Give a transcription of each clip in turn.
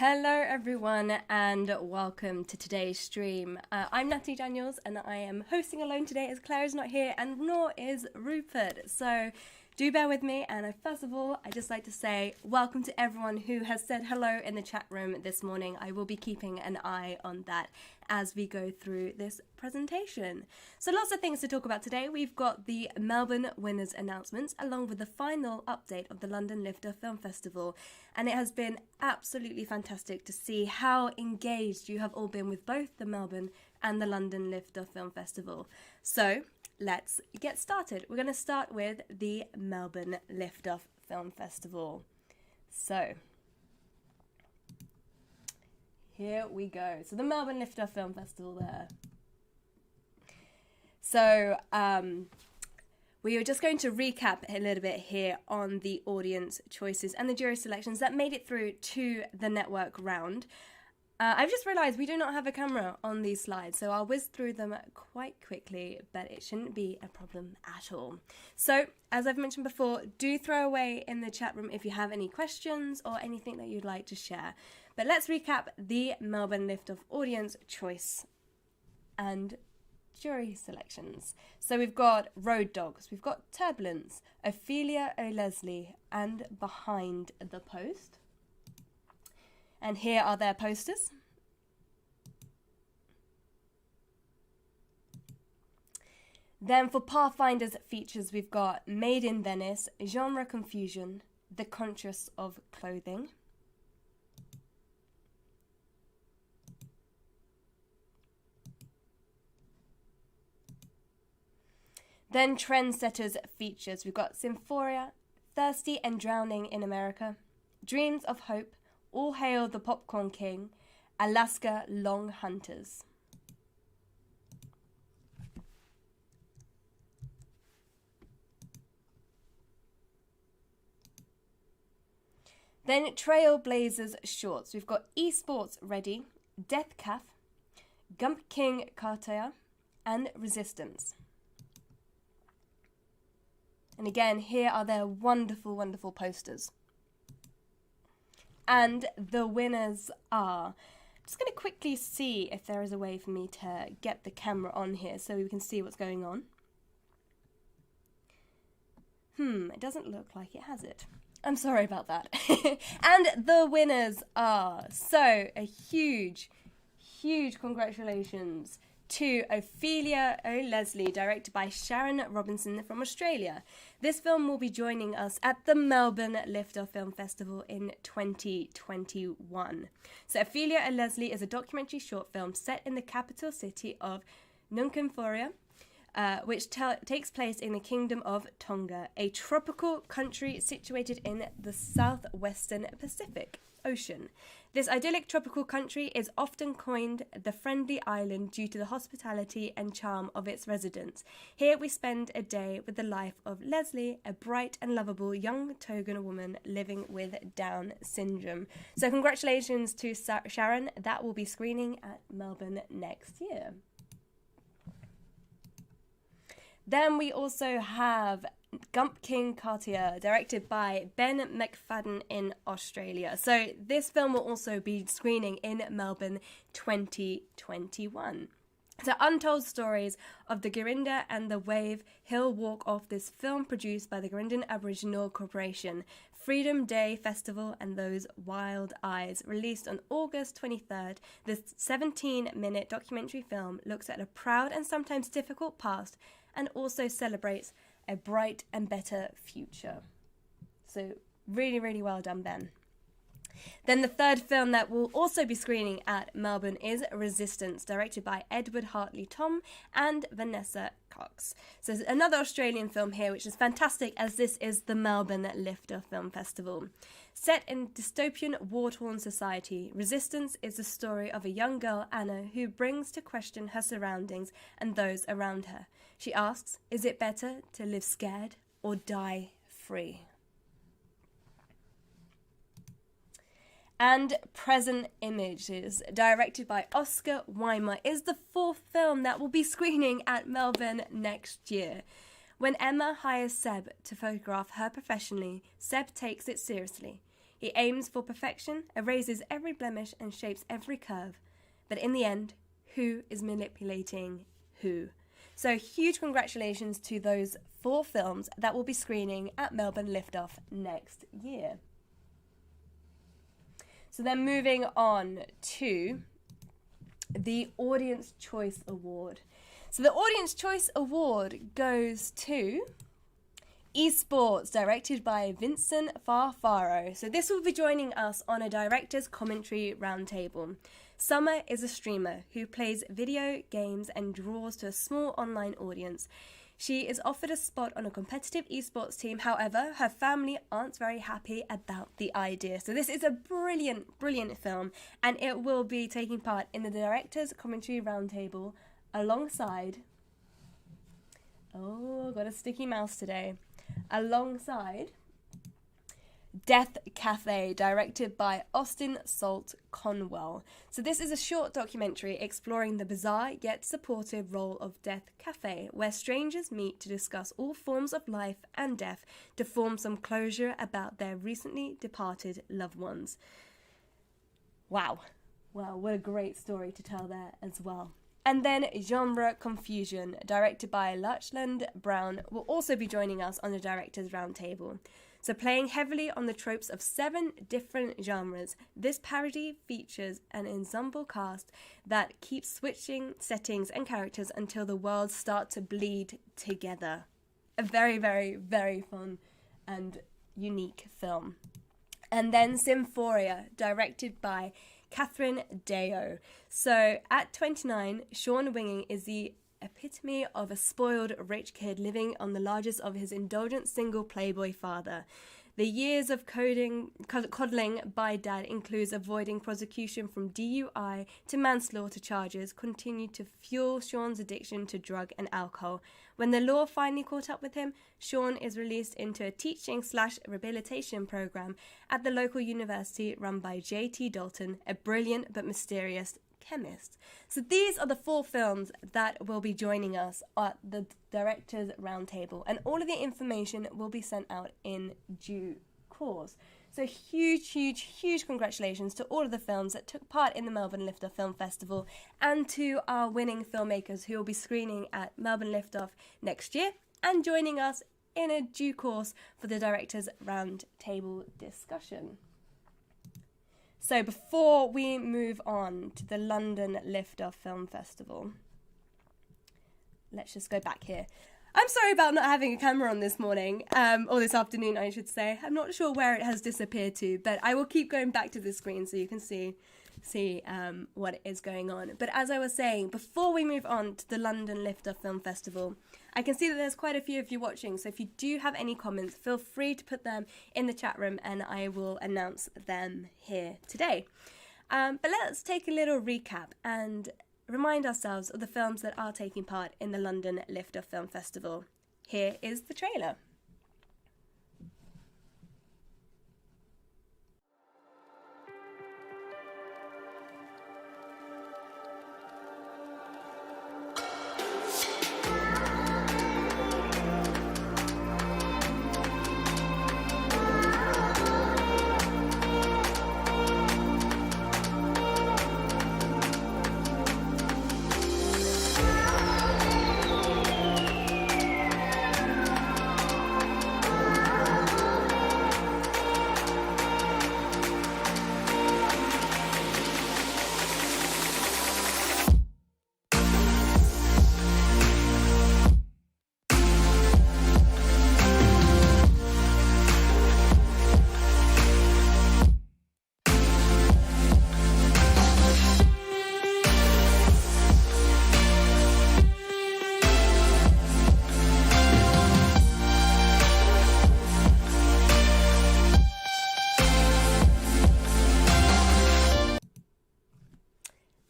Hello everyone and welcome to today's stream. I'm Natalie Daniels and I am hosting alone today as Claire is not here and nor is Rupert. So do bear with me, and first of all I'd just like to say welcome to everyone who has said hello in the chat room this morning. I will be keeping an eye on that as we go through this presentation. So lots of things to talk about today. We've got the Melbourne winners announcements along with the final update of the London Lift-Off Film Festival, and it has been absolutely fantastic to see how engaged you have all been with both the Melbourne and the London Lift-Off Film Festival. So let's get started. We're going to start with the Melbourne Lift-Off Film Festival. So here we go. So the Melbourne Lift-Off Film Festival there. So we are just going to recap a little bit here on the audience choices and the jury selections that made it through to the network round. I've just realised we do not have a camera on these slides, so I'll whiz through them quite quickly, but it shouldn't be a problem at all. So, as I've mentioned before, do throw away in the chat room if you have any questions or anything that you'd like to share. But let's recap the Melbourne Lift-Off audience choice and jury selections. So we've got Road Dogs, we've got Turbulence, Ophelia O'Leslie, and Behind the Post. And here are their posters. Then for Pathfinders features, we've got Made in Venice, Genre Confusion, The Conscious of Clothing. Then Trendsetters features, we've got Symphoria, Thirsty and Drowning in America, Dreams of Hope, All Hail the Popcorn King, Alaska Long Hunters. Then Trailblazers shorts. We've got Esports Ready, Death Calf, Gump King Cartier, and Resistance. And again, here are their wonderful, wonderful posters. And the winners are... I'm just going to quickly see if there is a way for me to get the camera on here so we can see what's going on. It doesn't look like it has it. I'm sorry about that. And the winners are... So, a huge, huge congratulations to Ophelia O'Leslie, directed by Sharon Robinson from Australia. This film will be joining us at the Melbourne Lift-Off Film Festival in 2021. So Ophelia O'Leslie is a documentary short film set in the capital city of Nunkamforia, which takes place in the Kingdom of Tonga, a tropical country situated in the southwestern Pacific Ocean. This idyllic tropical country is often coined the Friendly Island due to the hospitality and charm of its residents. Here we spend a day with the life of Leslie, a bright and lovable young Tongan woman living with Down syndrome. So congratulations to Sharon. That will be screening at Melbourne next year. Then we also have Gump King Cartier, directed by Ben McFadden in Australia. So this film will also be screening in Melbourne 2021. So untold stories of the Garinda and the Wave Hill Walk Off, this film produced by the Garindan Aboriginal Corporation, Freedom Day Festival and Those Wild Eyes, released on August 23rd. This 17-minute documentary film looks at a proud and sometimes difficult past and also celebrates a bright and better future. So really, really well done, Ben. Then the third film that will also be screening at Melbourne is Resistance, directed by Edward Hartley Tom and Vanessa Cox. So there's another Australian film here, which is fantastic as this is the Melbourne Lift-Off Film Festival. Set in dystopian, war-torn society, Resistance is the story of a young girl, Anna, who brings to question her surroundings and those around her. She asks, is it better to live scared or die free? And Present Images, directed by Oscar Weimer, is the fourth film that will be screening at Melbourne next year. When Emma hires Seb to photograph her professionally, Seb takes it seriously. It aims for perfection, erases every blemish and shapes every curve. But in the end, who is manipulating who? So huge congratulations to those 4 films that will be screening at Melbourne Lift-Off next year. So then moving on to the Audience Choice Award. So the Audience Choice Award goes to Esports, directed by Vincent Farfaro. So this will be joining us on a director's commentary roundtable. Summer is a streamer who plays video games and draws to a small online audience. She is offered a spot on a competitive esports team. However, her family aren't very happy about the idea. So this is a brilliant, brilliant film, and it will be taking part in the director's commentary roundtable alongside... Oh, got a sticky mouse today. Alongside Death Cafe, directed by Austin Salt Conwell. So this is a short documentary exploring the bizarre yet supportive role of Death Cafe, where strangers meet to discuss all forms of life and death to form some closure about their recently departed loved ones. Wow, what a great story to tell there as well. And then Genre Confusion, directed by Lachlan Brown, will also be joining us on the Directors Roundtable. So playing heavily on the tropes of 7 different genres, this parody features an ensemble cast that keeps switching settings and characters until the worlds start to bleed together. A very, very, very fun and unique film. And then Symphoria, directed by Catherine Deo. So at 29, Sean Winging is the epitome of a spoiled rich kid living on the largest of his indulgent single playboy father. The years of coddling by dad includes avoiding prosecution from DUI to manslaughter charges continue to fuel Sean's addiction to drug and alcohol. When the law finally caught up with him, Sean is released into a teaching/rehabilitation program at the local university run by J.T. Dalton, a brilliant but mysterious chemist. So these are the 4 films that will be joining us at the Directors Roundtable, and all of the information will be sent out in due course. So huge congratulations to all of the films that took part in the Melbourne Lift-Off Film Festival, and to our winning filmmakers who will be screening at Melbourne Lift-Off next year and joining us in a due course for the Directors Roundtable discussion. So before we move on to the London Lift-Off Film Festival, let's just go back here. I'm sorry about not having a camera on this morning, or this afternoon I should say. I'm not sure where it has disappeared to, but I will keep going back to the screen so you can see what is going on. But as I was saying, before we move on to the London Lift-Off Film Festival, I can see that there's quite a few of you watching, so if you do have any comments, feel free to put them in the chat room and I will announce them here today. But let's take a little recap and remind ourselves of the films that are taking part in the London Lift-Off Film Festival. Here is the trailer.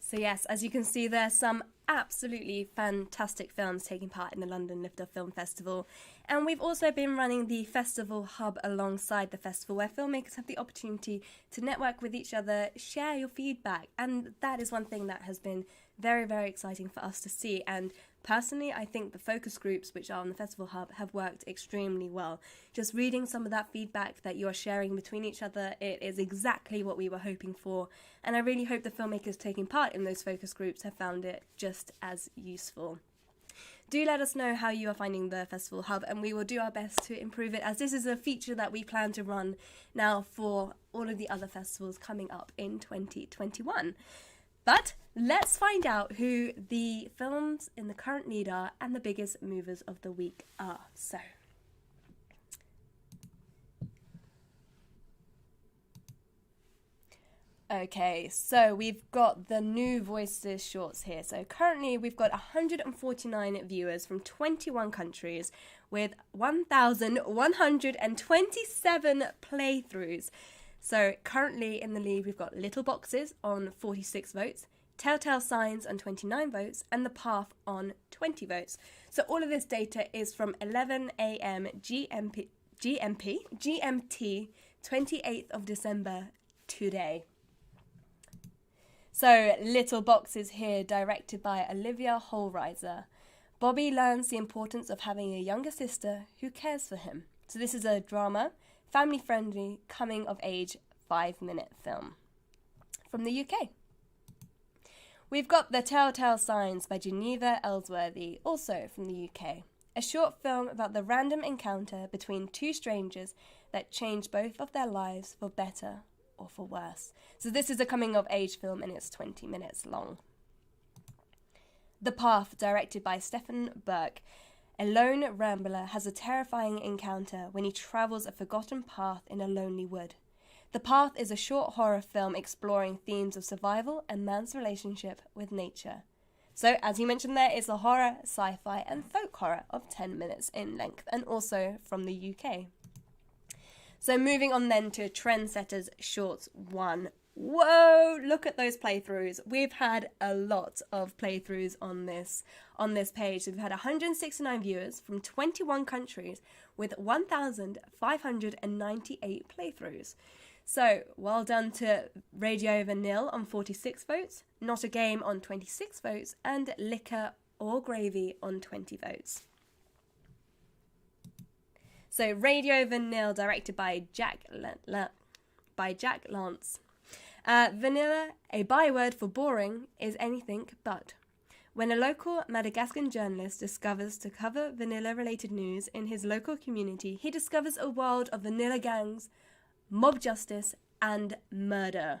So yes, as you can see, there's some absolutely fantastic films taking part in the London Lift-Off Film Festival. And we've also been running the festival hub alongside the festival, where filmmakers have the opportunity to network with each other, share your feedback. And that is one thing that has been very, very exciting for us to see. And Personally, I think the focus groups which are on the Festival Hub have worked extremely well. Just reading some of that feedback that you're sharing between each other, it is exactly what we were hoping for. And I really hope the filmmakers taking part in those focus groups have found it just as useful. Do let us know how you are finding the Festival Hub, and we will do our best to improve it, as this is a feature that we plan to run now for all of the other festivals coming up in 2021. But let's find out who the films in the current lead are and the biggest movers of the week are. Okay, so we've got the New Voices shorts here. So currently we've got 149 viewers from 21 countries with 1,127 playthroughs. So currently in the lead we've got Little Boxes on 46 votes, Telltale Signs on 29 votes, and The Path on 20 votes. So all of this data is from 11 a.m. GMT, 28th of December today. So, Little Boxes here, directed by Olivia Holreiser. Bobby learns the importance of having a younger sister who cares for him. So this is a drama, family-friendly, coming-of-age 5-minute film from the UK. We've got The Telltale Signs by Geneva Ellsworthy, also from the UK. A short film about the random encounter between two strangers that change both of their lives for better or for worse. So this is a coming-of-age film and it's 20 minutes long. The Path, directed by Stephen Burke. A lone rambler has a terrifying encounter when he travels a forgotten path in a lonely wood. The Path is a short horror film exploring themes of survival and man's relationship with nature. So, as you mentioned there, it's a horror, sci-fi and folk horror of 10 minutes in length, and also from the UK. So moving on then to Trendsetters Shorts 1. Whoa, look at those playthroughs. We've had a lot of playthroughs on this page. We've had 169 viewers from 21 countries with 1,598 playthroughs. So, well done to Radio Over Nil on 46 votes, Not a Game on 26 votes, and Liquor or Gravy on 20 votes. So, Radio Over Nil, directed by Jack Lance. Vanilla, a byword for boring, is anything but. When a local Madagascan journalist discovers to cover vanilla-related news in his local community, he discovers a world of vanilla gangs, mob justice, and murder.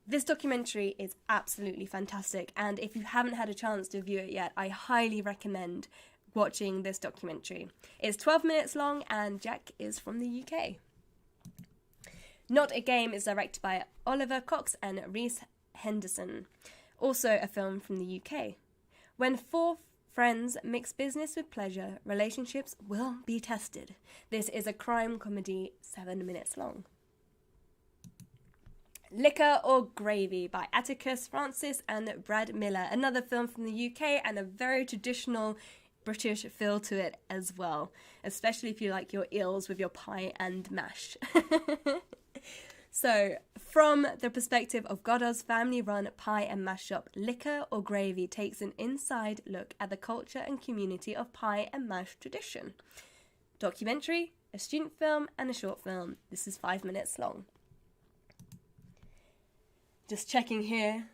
This documentary is absolutely fantastic, and if you haven't had a chance to view it yet, I highly recommend watching this documentary. It's 12 minutes long, and Jack is from the UK. Not a Game is directed by Oliver Cox and Rhys Henderson, also a film from the UK. When four friends mix business with pleasure, relationships will be tested. This is a crime comedy 7 minutes long. Liquor or Gravy by Atticus Francis and Brad Miller, another film from the UK and a very traditional British feel to it as well, especially if you like your eels with your pie and mash. So, from the perspective of Goddard's family-run pie and mash shop, Liquor or Gravy takes an inside look at the culture and community of pie and mash tradition. Documentary, a student film, and a short film. This is 5 minutes long. Just checking here.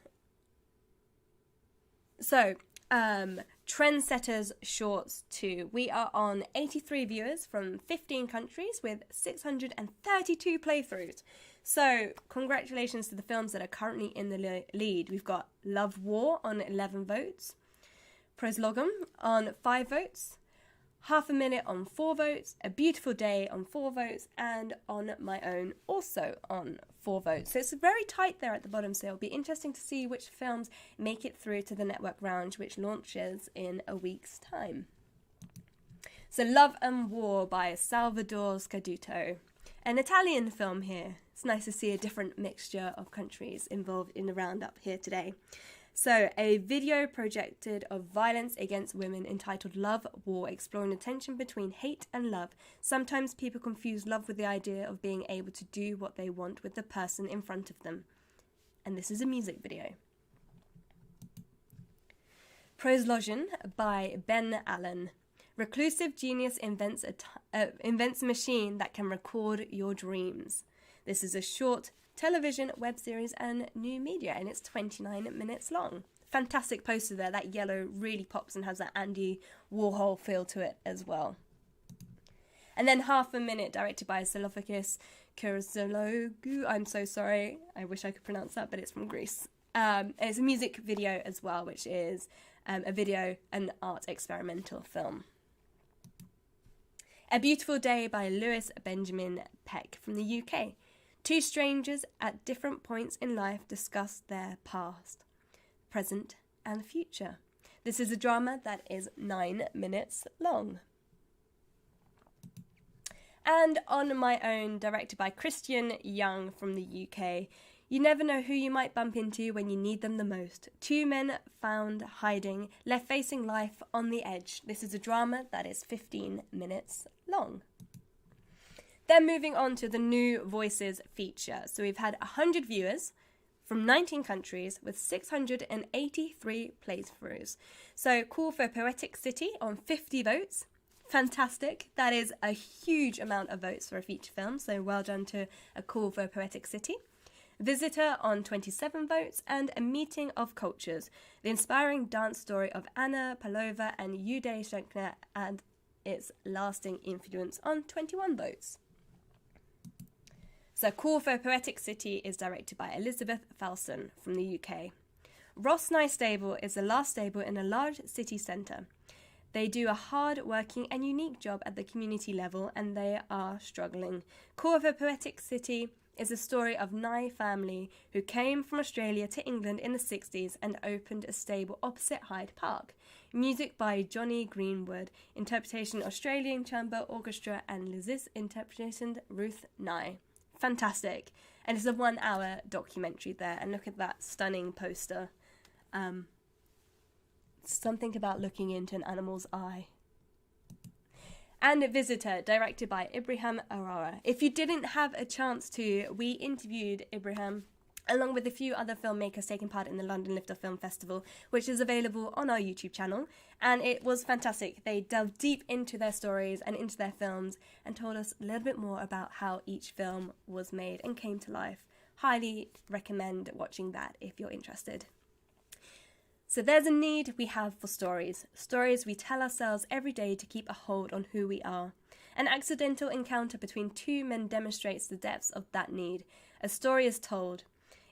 So, Trendsetters Shorts 2. We are on 83 viewers from 15 countries with 632 playthroughs. So, congratulations to the films that are currently in the lead. We've got Love War on 11 votes, Proslogum on 5 votes, Half a Minute on 4 votes, A Beautiful Day on 4 votes, and On My Own also on 4 votes. So it's very tight there at the bottom, so it'll be interesting to see which films make it through to the network round, which launches in a week's time. So Love and War by Salvador Scaduto. An Italian film here. It's nice to see a different mixture of countries involved in the roundup here today. So, a video projected of violence against women entitled Love, War, exploring the tension between hate and love. Sometimes people confuse love with the idea of being able to do what they want with the person in front of them. And this is a music video. Proslogion by Ben Allen. Reclusive genius invents a machine that can record your dreams. This is a short television, web series and new media, and it's 29 minutes long. Fantastic poster there. That yellow really pops and has that Andy Warhol feel to it as well. And then Half a Minute, directed by Salofakis Kurosalogu. I'm so sorry. I wish I could pronounce that, but it's from Greece. It's a music video as well, which is a video and art experimental film. A Beautiful Day by Lewis Benjamin Peck from the UK. Two strangers at different points in life discuss their past, present and future. This is a drama that is 9 minutes long. And On My Own, directed by Christian Young from the UK. You never know who you might bump into when you need them the most. Two men found hiding, left facing life on the edge. This is a drama that is 15 minutes long. Then moving on to the New Voices feature. So we've had 100 viewers from 19 countries with 683 playthroughs. So Call for Poetic City on 50 votes. Fantastic. That is a huge amount of votes for a feature film, so well done to A Call for Poetic City. Visitor on 27 votes, and A Meeting of Cultures, the inspiring dance story of Anna Pavlova and Uday Shankar and its lasting influence on 21 votes. So Call for Poetic City is directed by Elizabeth Falson from the UK. Ross Nye Stable is the last stable in a large city centre. They do a hard-working and unique job at the community level, and they are struggling. Call for Poetic City is a story of Nye family who came from Australia to England in the 60s and opened a stable opposite Hyde Park. Music by Johnny Greenwood, interpretation Australian Chamber Orchestra, and Liz's interpretation Ruth Nye. Fantastic. And it's a 1 hour documentary there, and look at that stunning poster. Something about looking into an animal's eye. And Visitor, directed by Ibrahim Arara. If you didn't have a chance to, we interviewed Ibrahim along with a few other filmmakers taking part in the London Lift-Off Film Festival, which is available on our YouTube channel, and it was fantastic. They delved deep into their stories and into their films and told us a little bit more about how each film was made and came to life. Highly recommend watching that if you're interested. So there's a need we have for stories. Stories we tell ourselves every day to keep a hold on who we are. An accidental encounter between two men demonstrates the depths of that need. A story is told.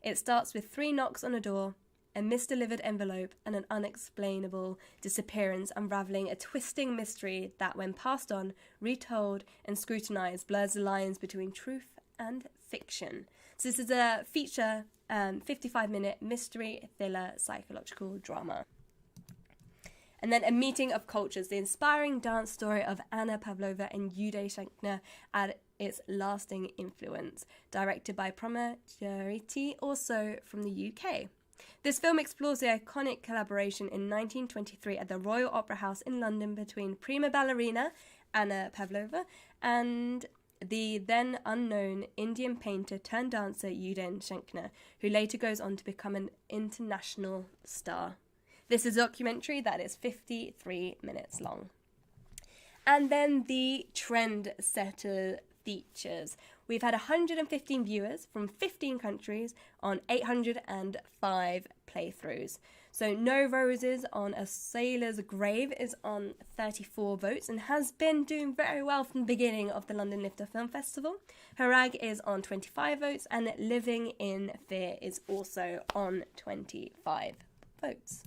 It starts with 3 knocks on a door, a misdelivered envelope, and an unexplainable disappearance, unravelling a twisting mystery that, when passed on, retold, and scrutinised, blurs the lines between truth and fiction. So this is a feature 55-minute mystery, thriller, psychological drama. And then A Meeting of Cultures, the inspiring dance story of Anna Pavlova and Uday Shankar and its lasting influence, directed by Proma Charity, also from the UK. This film explores the iconic collaboration in 1923 at the Royal Opera House in London between prima ballerina Anna Pavlova and the then unknown Indian painter turned dancer Uday Shankar, who later goes on to become an international star. This is a documentary that is 53 minutes long. And then the trendsetter features. We've had 115 viewers from 15 countries on 805 playthroughs. So No Roses on A Sailor's Grave is on 34 votes and has been doing very well from the beginning of the London Lift-Off Film Festival. Harag is on 25 votes and Living in Fear is also on 25 votes.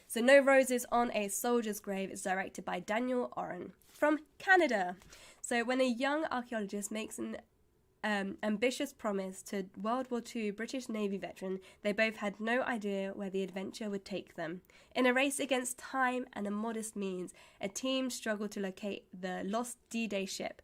So No Roses on A Soldier's Grave is directed by Daniel Oren from Canada. So when a young archaeologist makes an ambitious promise to World War II British Navy veteran, they both had no idea where the adventure would take them. In a race against time and a modest means, a team struggled to locate the lost D-Day ship.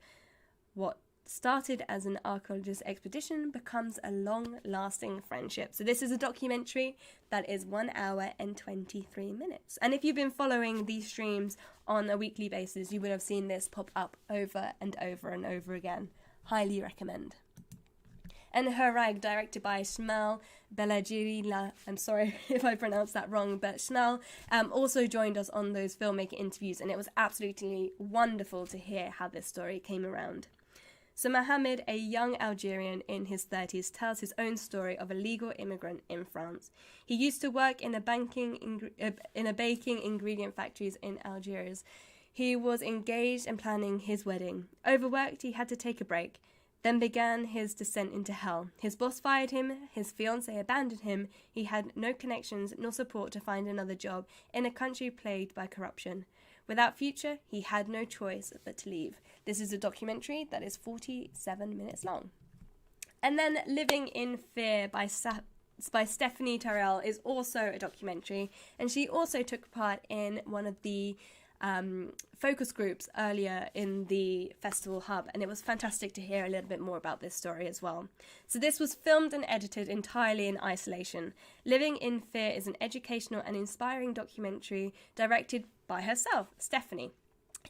What started as an archaeologist expedition becomes a long-lasting friendship. So this is a documentary that is 1 hour and 23 minutes. And if you've been following these streams on a weekly basis, you would have seen this pop up over and over and over again. Highly recommend. and Harag, directed by Shmal Belagirila. I'm sorry if I pronounced that wrong, but Shmal also joined us on those filmmaker interviews, and it was absolutely wonderful to hear how this story came around. So Mohamed, a young Algerian in his 30s, tells his own story of a legal immigrant in France. He used to work in a baking ingredient factories in Algiers. He was engaged and planning his wedding. Overworked, he had to take a break. Then began his descent into hell. His boss fired him, his fiancée abandoned him, he had no connections nor support to find another job in a country plagued by corruption. Without future, he had no choice but to leave. This is a documentary that is 47 minutes long. And then Living in Fear by Stephanie Terrell is also a documentary, and she also took part in one of the focus groups earlier in the festival hub, and it was fantastic to hear a little bit more about this story as well. So this was filmed and edited entirely in isolation. Living in Fear is an educational and inspiring documentary directed by herself, Stephanie,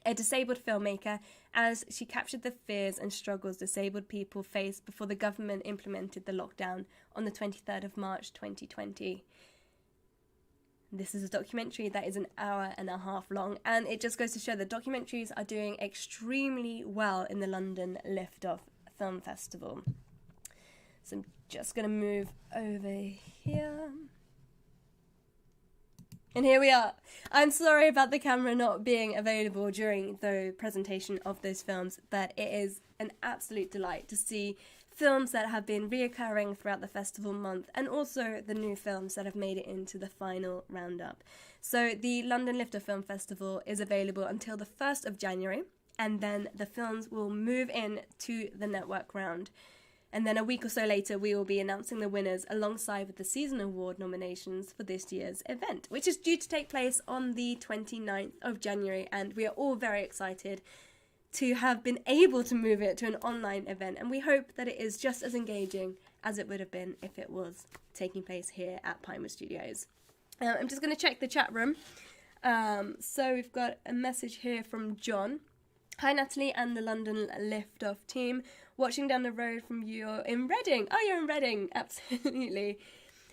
a disabled filmmaker, as she captured the fears and struggles disabled people faced before the government implemented the lockdown on the 23rd of March 2020. This is a documentary that is an hour and a half long, and it just goes to show that documentaries are doing extremely well in the London Lift-Off Film Festival. So I'm just going to move over here. And here we are. I'm sorry about the camera not being available during the presentation of those films, but it is an absolute delight to see films that have been reoccurring throughout the festival month, and also the new films that have made it into the final roundup. So the London Lift-Off Film Festival is available until the 1st of January, and then the films will move in to the network round. And then a week or so later, we will be announcing the winners alongside with the Season Award nominations for this year's event, which is due to take place on the 29th of January, and we are all very excited to have been able to move it to an online event, and we hope that it is just as engaging as it would have been if it was taking place here at Pinewood Studios. I'm just going to check the chat room. So we've got a message here from John. Hi Natalie and the London Lift-Off team. Watching down the road from you in Reading. Oh, you're in Reading. Absolutely.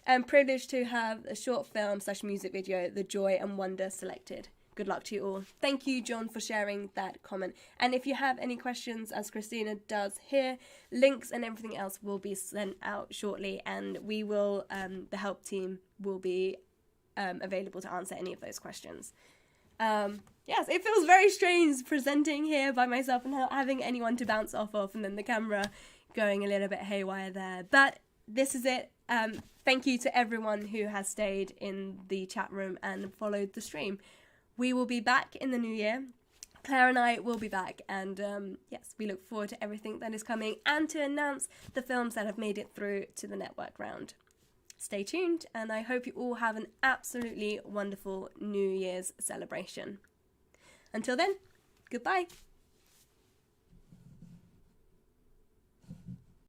I'm privileged to have a short film / music video, The Joy and Wonder, selected. Good luck to you all. Thank you, John, for sharing that comment. And if you have any questions, as Christina does here, links and everything else will be sent out shortly, and we will, the help team will be available to answer any of those questions. Yes, it feels very strange presenting here by myself and not having anyone to bounce off of, and then the camera going a little bit haywire there. But this is it. Thank you to everyone who has stayed in the chat room and followed the stream. We will be back in the new year. Claire and I will be back, and yes, we look forward to everything that is coming and to announce the films that have made it through to the network round. Stay tuned, and I hope you all have an absolutely wonderful New Year's celebration. Until then, goodbye.